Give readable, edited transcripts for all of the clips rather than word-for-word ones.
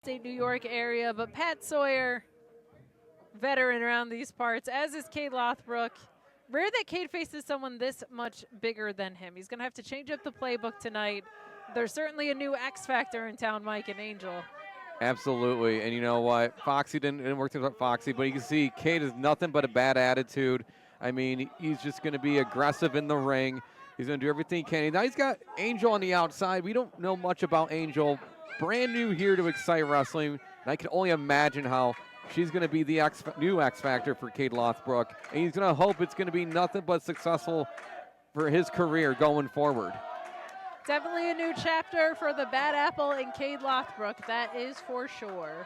State New York area, but Pat Sawyer, veteran around these parts, as is Kaide Lothbrok. Rare that Kaide faces someone this much bigger than him. He's going to have to change up the playbook tonight. There's certainly a new X factor in town, Mike and Angel. Absolutely, and you know what? Foxy didn't work with Foxy, but you can see Kaide is nothing but a bad attitude. I mean, he's just going to be aggressive in the ring. He's going to do everything he can. Now he's got Angel on the outside. We don't know much about Angel. Brand new here to Xcite Wrestling, and I can only imagine how she's going to be the new X Factor for Kaide Lothbrok, and he's going to hope it's going to be nothing but successful for his career going forward. Definitely a new chapter for the Bad Apple and Kaide Lothbrok, that is for sure.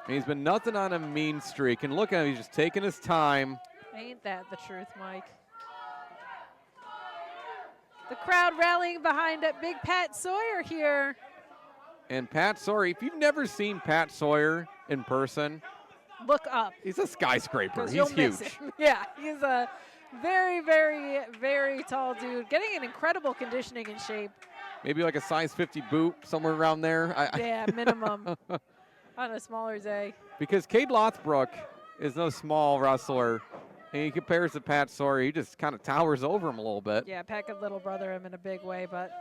And he's been nothing on a mean streak, and look at him, he's just taking his time. Ain't that the truth, Mike? The crowd rallying behind Big Pat Sawyer here. And Pat Sawyer, if you've never seen Pat Sawyer in person, look up. He's a skyscraper. He's huge. Yeah, he's a very, very, very tall dude, getting an incredible conditioning and shape. Maybe like a size 50 boot, somewhere around there. Yeah, minimum on a smaller day. Because Kaide Lothbrok is no small wrestler, and he compares to Pat Sawyer. He just kind of towers over him a little bit. Yeah, Pat could little brother him in a big way, but...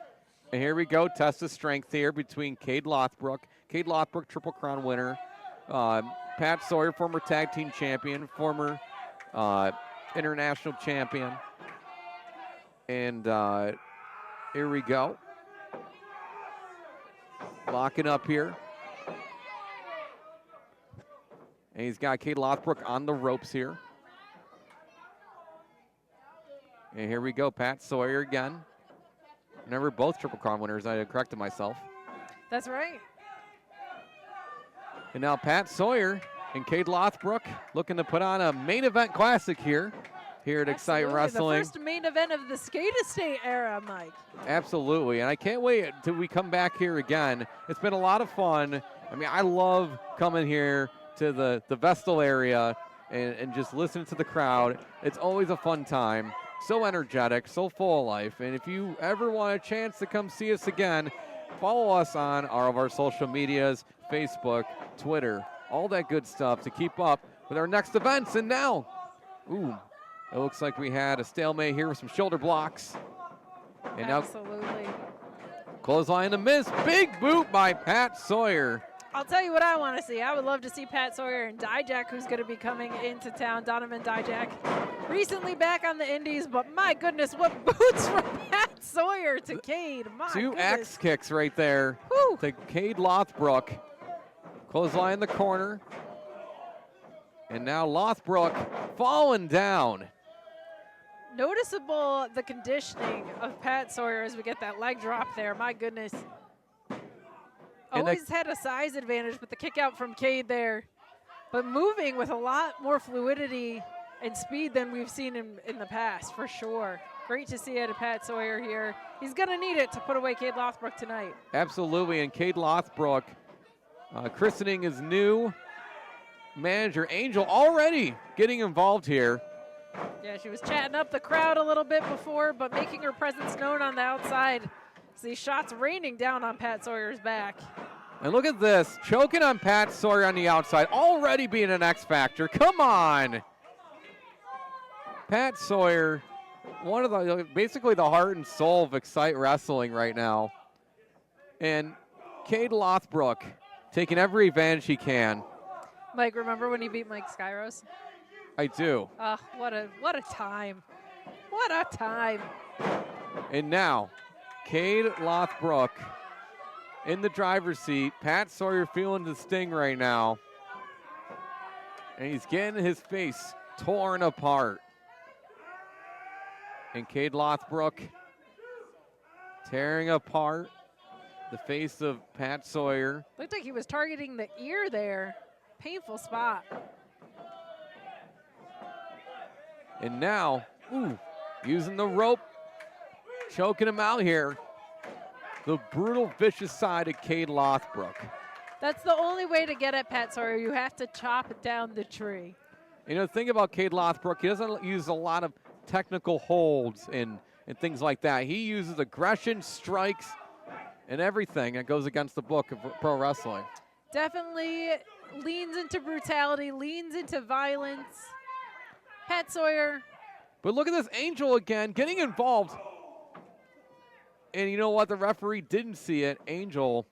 And here we go, test of strength here between Kaide Lothbrok. Kaide Lothbrok, Triple Crown winner. Pat Sawyer, former tag team champion, former international champion. And here we go. Locking up here. And he's got Kaide Lothbrok on the ropes here. And here we go, Pat Sawyer again. Remember, both Triple Crown winners. I corrected myself. That's right. And now Pat Sawyer and Kaide Lothbrok looking to put on a main event classic here at Xcite Wrestling. The first main event of the Skate Estate era, Mike. Absolutely, and I can't wait till we come back here again. It's been a lot of fun. I mean, I love coming here to the Vestal area and just listening to the crowd. It's always a fun time. So energetic, so full of life. And if you ever want a chance to come see us again, follow us on all of our social medias, Facebook, Twitter, all that good stuff to keep up with our next events. And now, it looks like we had a stalemate here with some shoulder blocks. And absolutely. Now, clothesline to miss. Big boot by Pat Sawyer. I'll tell you what I want to see. I would love to see Pat Sawyer and Dijak, who's going to be coming into town. Donovan Dijak, recently back on the indies, but my goodness, what boots from Pat Sawyer to Kaide. My Two goodness. axe kicks right there to Kaide Lothbrok. Clothesline in the corner. And now Lothbrok falling down. Noticeable the conditioning of Pat Sawyer as we get that leg drop there. My goodness. Always had a size advantage with the kick out from Kaide there, but moving with a lot more fluidity and speed than we've seen in the past, for sure. Great to see it at Pat Sawyer here. He's going to need it to put away Kaide Lothbrok tonight. Absolutely, and Kaide Lothbrok christening his new manager, Angel, already getting involved here. Yeah, she was chatting up the crowd a little bit before, but making her presence known on the outside. See shots raining down on Pat Sawyer's back. And look at this, choking on Pat Sawyer on the outside, already being an X Factor. Come on. Pat Sawyer, one of the, basically the heart and soul of Xcite Wrestling right now. And Kaide Lothbrok taking every advantage he can. Mike, remember when he beat Mike Skyros? I do. What a time. What a time. And now, Kaide Lothbrok in the driver's seat. Pat Sawyer feeling the sting right now. And he's getting his face torn apart. And Kaide Lothbrok tearing apart the face of Pat Sawyer. Looked like he was targeting the ear there. Painful spot. And now, using the rope, choking him out here. The brutal, vicious side of Kaide Lothbrok. That's the only way to get at Pat Sawyer. You have to chop down the tree. You know, the thing about Kaide Lothbrok, he doesn't use a lot of technical holds and things like that. He uses aggression, strikes, and everything that goes against the book of pro wrestling. Definitely leans into brutality, leans into violence. Pat Sawyer. But look at this Angel again getting involved. And you know what? The referee didn't see it. Angel,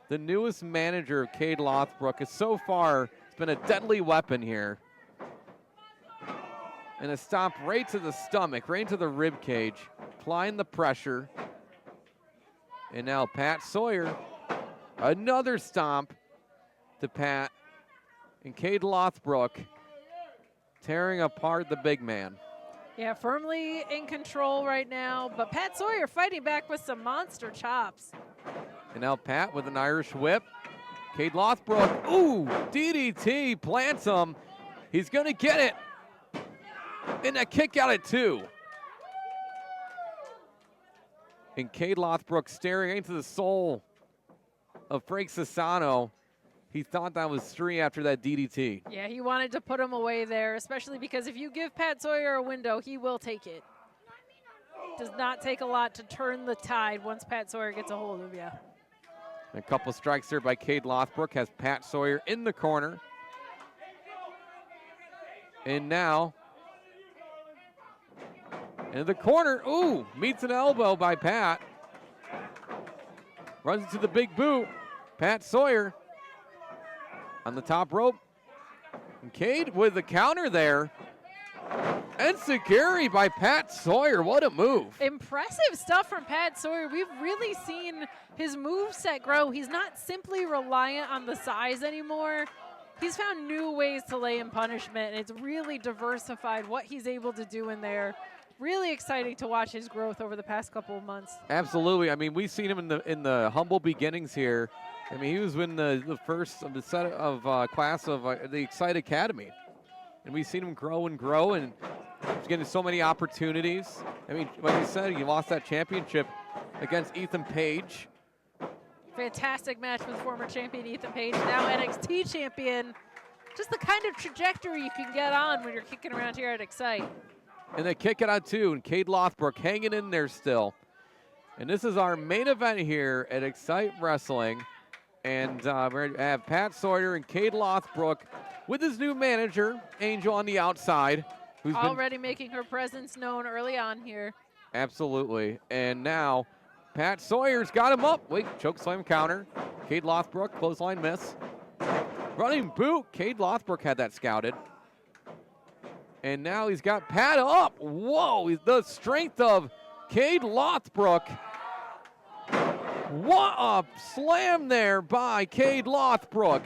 the newest manager of Kaide Lothbrok, is so far it's been a deadly weapon here. And a stomp right to the stomach, right into the rib cage, applying the pressure. And now Pat Sawyer, another stomp to Pat. And Kaide Lothbrok tearing apart the big man. Yeah, firmly in control right now, but Pat Sawyer fighting back with some monster chops. And now Pat with an Irish whip. Kaide Lothbrok, ooh, DDT, plants him. He's gonna get it. And a kick out at 2. And Kaide Lothbrok staring into the soul of Frank Sassano. He thought that was 3 after that DDT. Yeah, he wanted to put him away there, especially because if you give Pat Sawyer a window, he will take it. Does not take a lot to turn the tide once Pat Sawyer gets a hold of you. A couple strikes there by Kaide Lothbrok has Pat Sawyer in the corner. And now, in the corner, ooh, meets an elbow by Pat. Runs into the big boot. Pat Sawyer on the top rope. And Kaide with the counter there. And Sagiri by Pat Sawyer. What a move. Impressive stuff from Pat Sawyer. We've really seen his moveset grow. He's not simply reliant on the size anymore. He's found new ways to lay in punishment, and it's really diversified what he's able to do in there. Really exciting to watch his growth over the past couple of months. Absolutely. I mean, we've seen him in the humble beginnings here. I mean, he was in the first of the set of class of the Xcite Academy. And we've seen him grow, and he's getting so many opportunities. I mean, like you said, he lost that championship against Ethan Page. Fantastic match with former champion Ethan Page, now NXT champion. Just the kind of trajectory you can get on when you're kicking around here at Xcite. And they kick it out too, and Kaide Lothbrok hanging in there still. And this is our main event here at Xcite Wrestling. And we're going to have Pat Sawyer and Kaide Lothbrok with his new manager, Angel, on the outside. Who's already making her presence known early on here. Absolutely. And now Pat Sawyer's got him up. Wait, choke slam counter. Kaide Lothbrok, clothesline miss. Running boot. Kaide Lothbrok had that scouted. And now he's got Pat up. Whoa, the strength of Kaide Lothbrok. What a slam there by Kaide Lothbrok.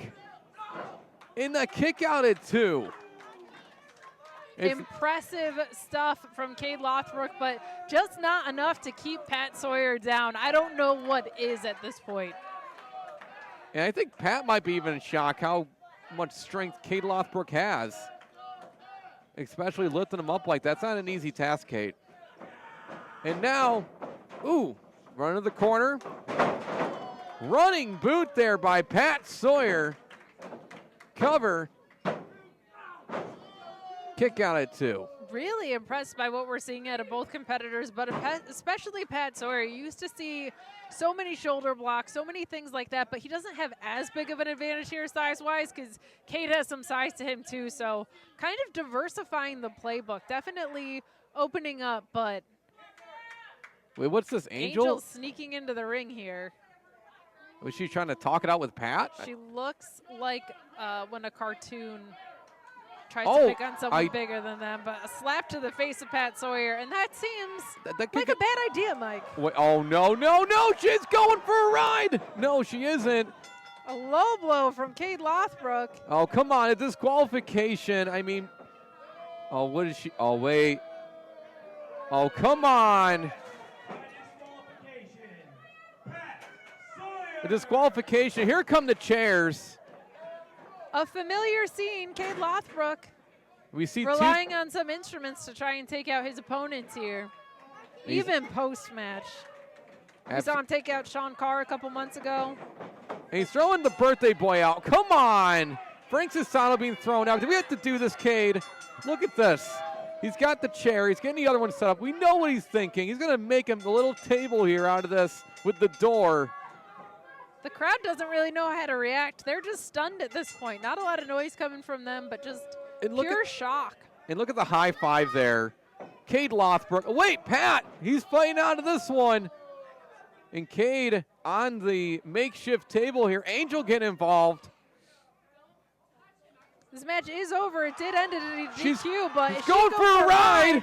In the kick out at 2. Impressive stuff from Kaide Lothbrok, but just not enough to keep Pat Sawyer down. I don't know what is at this point. And I think Pat might be even in shock how much strength Kaide Lothbrok has. Especially lifting him up like that. That's not an easy task, Kate. And now, ooh, run to the corner. Running boot there by Pat Sawyer. Cover. Kick out at 2. Really impressed by what we're seeing out of both competitors, but especially Pat Sawyer. You used to see so many shoulder blocks, so many things like that, but he doesn't have as big of an advantage here size-wise because Kaide has some size to him too, so kind of diversifying the playbook. Definitely opening up, but... Wait, what's this, Angel? Angel's sneaking into the ring here. Was she trying to talk it out with Pat? She looks like when a cartoon tries to pick on someone bigger than them, but a slap to the face of Pat Sawyer, and that seems like a bad idea, Mike. Wait, oh, no, no, no, she's going for a ride. No, she isn't. A low blow from Kaide Lothbrok. Oh, come on, a disqualification. I mean, oh, what is she? Oh, wait. Oh, come on. A disqualification. Here come the chairs. A familiar scene, Kaide Lothbrok. We see relying on some instruments to try and take out his opponents here. Even post-match. We saw him take out Sean Carr a couple months ago. And he's throwing the birthday boy out. Come on. Frank Sassano being thrown out. Do we have to do this, Kaide? Look at this. He's got the chair. He's getting the other one set up. We know what he's thinking. He's going to make him a little table here out of this with the door. The crowd doesn't really know how to react. They're just stunned at this point. Not a lot of noise coming from them, but just pure shock. And look at the high five there. Kaide Lothbrok. Oh, wait, Pat, he's fighting out of this one. And Kaide on the makeshift table here. Angel getting involved. This match is over. It did end in a DQ, but she's going for a ride.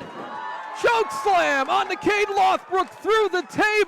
Choke slam on the Kaide Lothbrok through the table.